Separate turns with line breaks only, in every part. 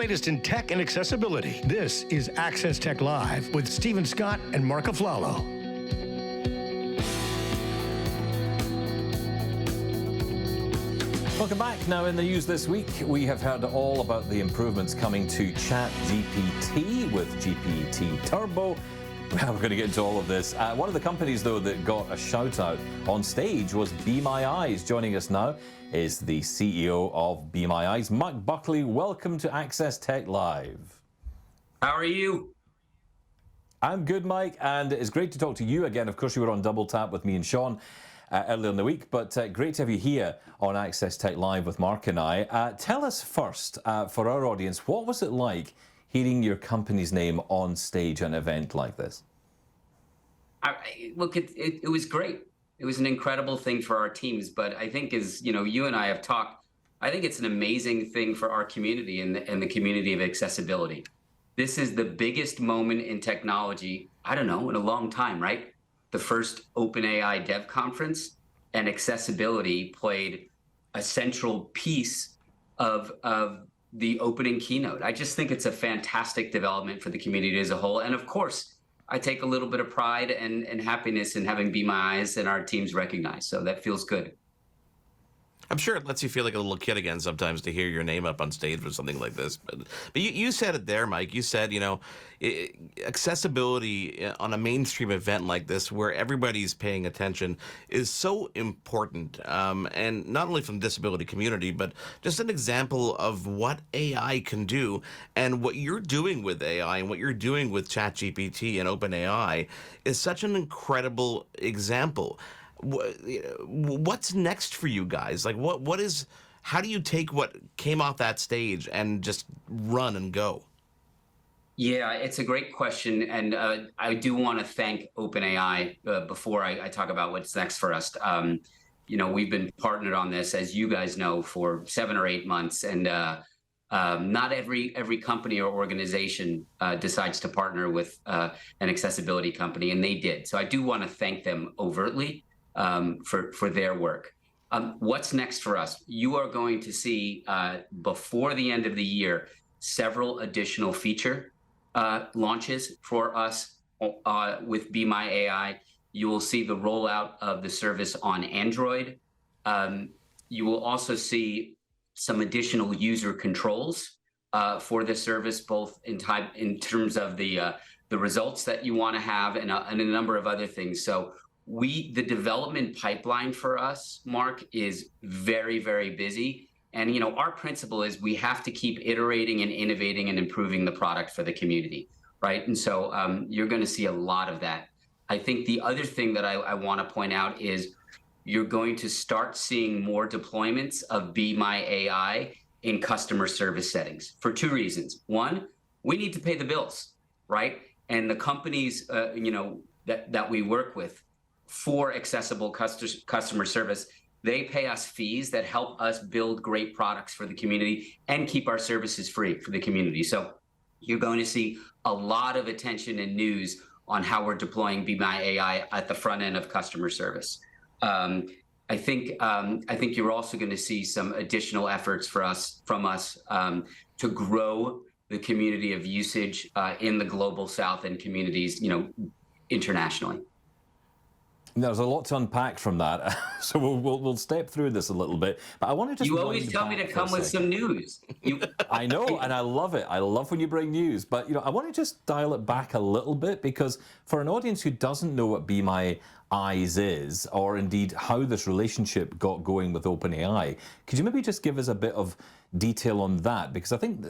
latest in tech and accessibility. This is Access Tech Live with Stephen Scott and Marc Aflalo.
Welcome back. Now in the news this week, we have heard all about the improvements coming to ChatGPT with GPT Turbo. We're going to get into all of this. One of the companies, though, that got a shout-out on stage was BeMyEyes. Joining us now is the CEO of BeMyEyes, Marc Buckley. Welcome to Access Tech Live.
How are you?
I'm good, Mike, and it's great to talk to you again. Of course, you were on Double Tap with me and Sean earlier in the week, but great to have you here on Access Tech Live with Marc and I. Tell us first, for our audience, what was it like hearing your company's name on stage at an event like this?
Look, it was great. It was an incredible thing for our teams, but I think as you and I have talked, I think it's an amazing thing for our community and the community of accessibility. This is the biggest moment in technology, I don't know, in a long time, right? The first OpenAI dev conference, and accessibility played a central piece of the opening keynote. I just think it's a fantastic development for the community as a whole. And of course, I take a little bit of pride and happiness in having BeMyEyes and our teams recognized. So that feels good.
I'm sure it lets you feel like a little kid again sometimes to hear your name up on stage for something like this. But you said it there, Mike. You said, accessibility on a mainstream event like this where everybody's paying attention is so important. And not only from the disability community, but just an example of what AI can do and what you're doing with AI and what you're doing with ChatGPT and OpenAI is such an incredible example. What's next for you guys? Like, how do you take what came off that stage and just run and go?
Yeah, it's a great question. And I do want to thank OpenAI before I talk about what's next for us. We've been partnered on this, as you guys know, for 7 or 8 months. And not every company or organization decides to partner with an accessibility company, and they did. So I do want to thank them overtly for their work. What's next for us? You are going to see before the end of the year several additional feature launches for us with BeMyAI. You will see the rollout of the service on Android. You will also see some additional user controls for the service, both in terms of the results that you want to have and a number of other things. So the development pipeline for us, Marc, is very, very busy. And our principle is we have to keep iterating and innovating and improving the product for the community, right? And so you're going to see a lot of that. I think the other thing that I want to point out is you're going to start seeing more deployments of BeMyAI in customer service settings for 2 reasons. One, we need to pay the bills, right? And the companies that we work with for accessible customer service, they pay us fees that help us build great products for the community and keep our services free for the community. So you're going to see a lot of attention and news on how we're deploying BeMyAI at the front end of customer service. I think you're also going to see some additional efforts from us to grow the community of usage in the global South and communities, internationally.
There's a lot to unpack from that, so we'll step through this a little bit. But I want to
you always tell me to come with some news.
I know, and I love it. I love when you bring news. But I want to just dial it back a little bit, because for an audience who doesn't know what BeMyEyes is, or indeed how this relationship got going with OpenAI, could you maybe just give us a bit of detail on that? Because I think,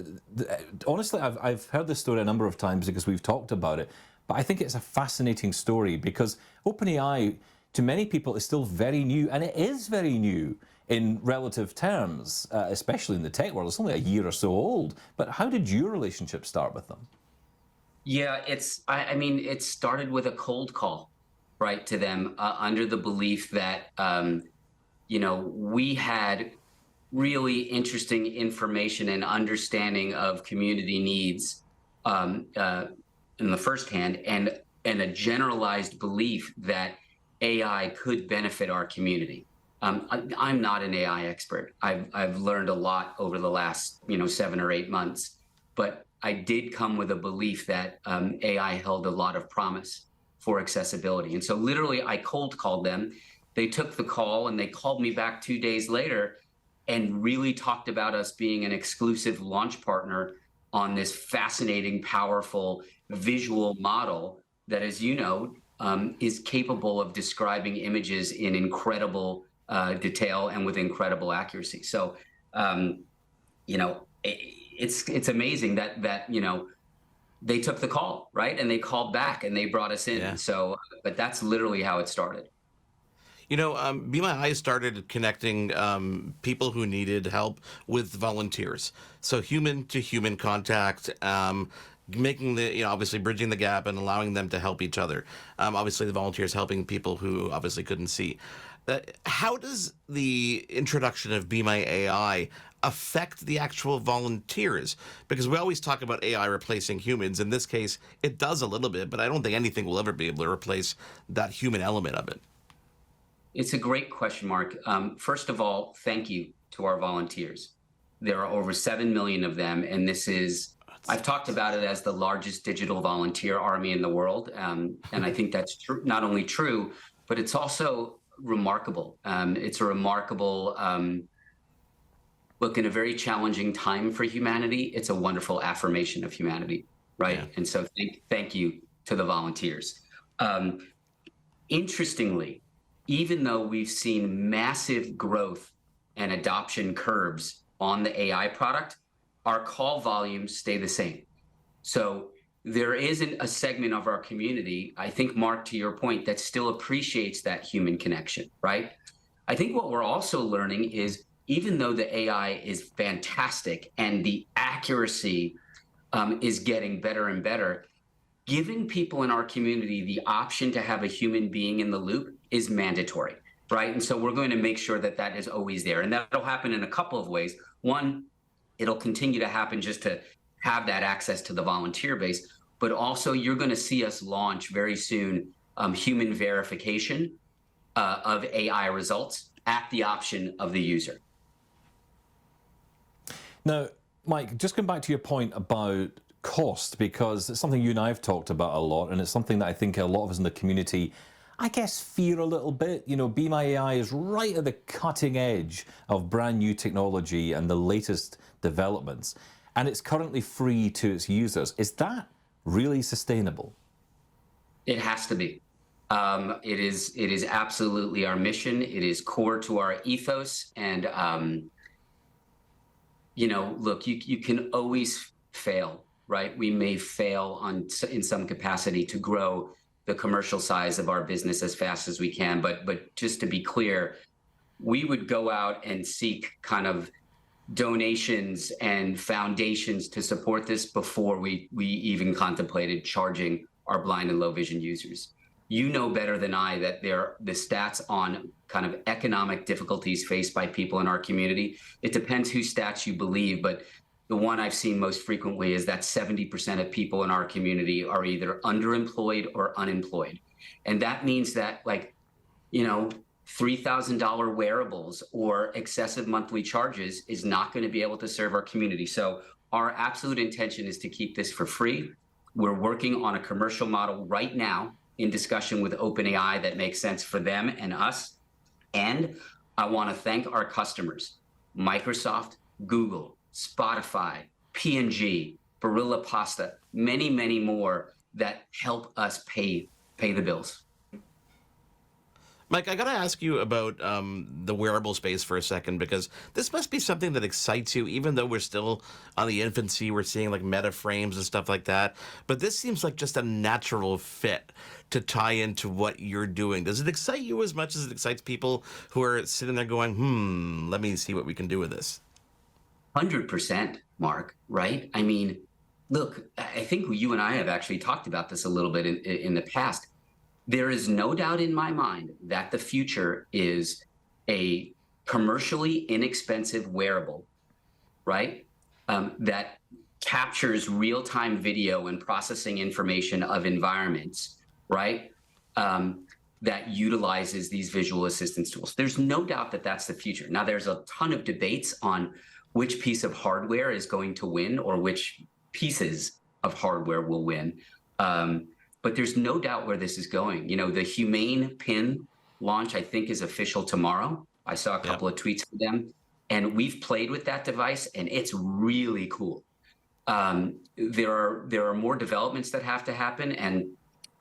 honestly, I've heard this story a number of times because we've talked about it. But I think it's a fascinating story because OpenAI, to many people, is still very new, and it is very new in relative terms, especially in the tech world. It's only a year or so old. But how did your relationship start with them?
Yeah, it started with a cold call, right, to them under the belief that, we had really interesting information and understanding of community needs in the first hand, and a generalized belief that AI could benefit our community. I'm not an AI expert. I've learned a lot over the last 7 or 8 months, but I did come with a belief that AI held a lot of promise for accessibility. And so literally I cold called them. They took the call and they called me back 2 days later and really talked about us being an exclusive launch partner on this fascinating, powerful visual model that, as you know, is capable of describing images in incredible detail and with incredible accuracy. So, you know, it's amazing that you know, they took the call, right? And they called back and they brought us in.
Yeah.
So, but that's literally how it started.
You know, BeMyEyes started connecting people who needed help with volunteers. So human to human contact, making the, you know, obviously bridging the gap and allowing them to help each other. Obviously the volunteers helping people who obviously couldn't see. How does the introduction of BeMyAI affect the actual volunteers? Because we always talk about AI replacing humans. In this case, it does a little bit, but I don't think anything will ever be able to replace that human element of it.
It's a great question, Mark. First of all, thank you to our volunteers. There are over 7 million of them, and this is, I've talked about it as the largest digital volunteer army in the world, and I think that's not only true, but it's also remarkable. It's a remarkable look, in a very challenging time for humanity. It's a wonderful affirmation of humanity, right? Yeah. And so thank you to the volunteers. Interestingly, even though we've seen massive growth and adoption curves on the AI product, our call volumes stay the same. So there isn't a segment of our community, I think, Mark, to your point, that still appreciates that human connection, right? I think what we're also learning is, even though the AI is fantastic and the accuracy is getting better and better, giving people in our community the option to have a human being in the loop is mandatory, right? And so we're going to make sure that that is always there. And that'll happen in a couple of ways. One, it'll continue to happen just to have that access to the volunteer base, but also you're going to see us launch very soon human verification of AI results at the option of the user.
Now, Mike, just going back to your point about cost, because it's something you and I have talked about a lot, and it's something that I think a lot of us in the community, I guess, fear a little bit. You know, BeMyAI is right at the cutting edge of brand new technology and the latest developments, and it's currently free to its users. Is that really sustainable?
It has to be. It is absolutely our mission. It is core to our ethos. And, you know, look, you can always fail, right? We may fail in some capacity to grow the commercial size of our business as fast as we can. But just to be clear, we would go out and seek kind of donations and foundations to support this before we even contemplated charging our blind and low vision users. You know better than I that the stats on kind of economic difficulties faced by people in our community, it depends whose stats you believe, but the one I've seen most frequently is that 70% of people in our community are either underemployed or unemployed. And that means that, like, you know, $3,000 wearables or excessive monthly charges is not going to be able to serve our community. So our absolute intention is to keep this for free. We're working on a commercial model right now in discussion with OpenAI that makes sense for them and us. And I want to thank our customers, Microsoft, Google, Spotify, P&G, Barilla Pasta, many, many more that help us pay the bills.
Mike, I got to ask you about the wearable space for a second, because this must be something that excites you, even though we're still on the infancy. We're seeing like meta frames and stuff like that. But this seems like just a natural fit to tie into what you're doing. Does it excite you as much as it excites people who are sitting there going, let me see what we can do with this?
100%, Mark, right? I mean, look, I think you and I have actually talked about this a little bit in the past. There is no doubt in my mind that the future is a commercially inexpensive wearable, right? That captures real-time video and processing information of environments, right? That utilizes these visual assistance tools. There's no doubt that that's the future. Now, there's a ton of debates on which piece of hardware is going to win or which pieces of hardware will win. But there's no doubt where this is going. You know, the Humane pin launch, I think, is official tomorrow. I saw a couple of tweets from them, and we've played with that device, and it's really cool. There are more developments that have to happen, and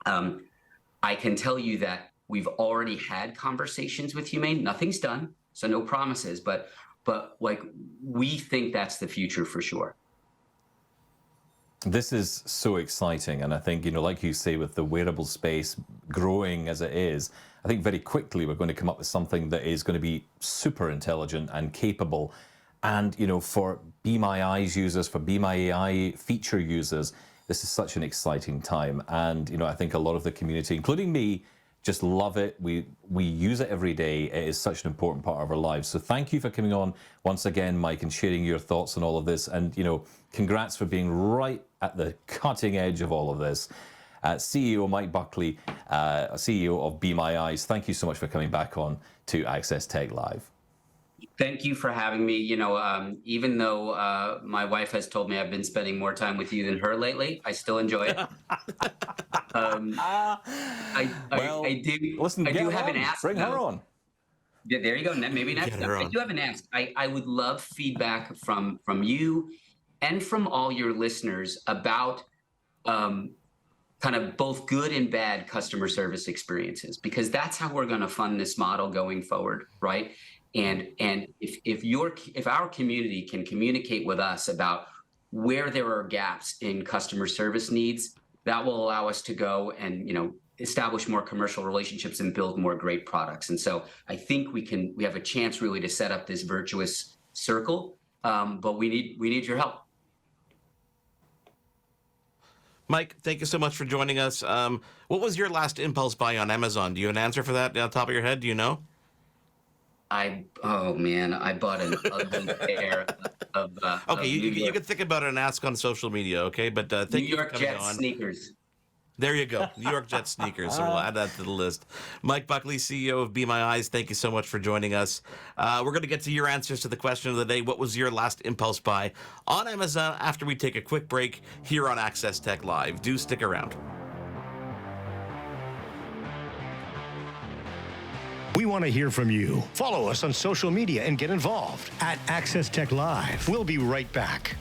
I can tell you that we've already had conversations with Humane. Nothing's done, so no promises, but like, we think that's the future for sure.
This is so exciting, and I think, you know, like you say, with the wearable space growing as it is, I think very quickly we're going to come up with something that is going to be super intelligent and capable. And, you know, for BeMyEyes users, for BeMyAI feature users, this is such an exciting time. And, you know, I think a lot of the community, including me, just love it. We use it every day. It is such an important part of our lives. So thank you for coming on once again, Mike, and sharing your thoughts on all of this. And, you know, congrats for being right at the cutting edge of all of this. CEO Mike Buckley, CEO of BeMyEyes, thank you so much for coming back on to Access Tech Live.
Thank you for having me. You know, even though my wife has told me I've been spending more time with you than her lately, I still enjoy it. I do have an ask.
Bring her on.
There you go. Maybe next time. I do have an ask. I would love feedback from you and from all your listeners about kind of both good and bad customer service experiences, because that's how we're going to fund this model going forward, right? And if our community can communicate with us about where there are gaps in customer service needs, that will allow us to go and, you know, establish more commercial relationships and build more great products. And so I think we have a chance really to set up this virtuous circle, but we need your help.
Mike, thank you so much for joining us. What was your last impulse buy on Amazon? Do you have an answer for that on top of your head? Do you know?
Oh man, I bought an ugly pair of
okay, you can think about it and ask on social media, okay? But thank
New York
you for coming
Jets
on.
Sneakers.
There you go, New York Jets sneakers. So we'll add that to the list. Mike Buckley, CEO of BeMyEyes, thank you so much for joining us. We're going to get to your answers to the question of the day. What was your last impulse buy on Amazon after we take a quick break here on Access Tech Live? Do stick around.
We want to hear from you. Follow us on social media and get involved at Access Tech Live. We'll be right back.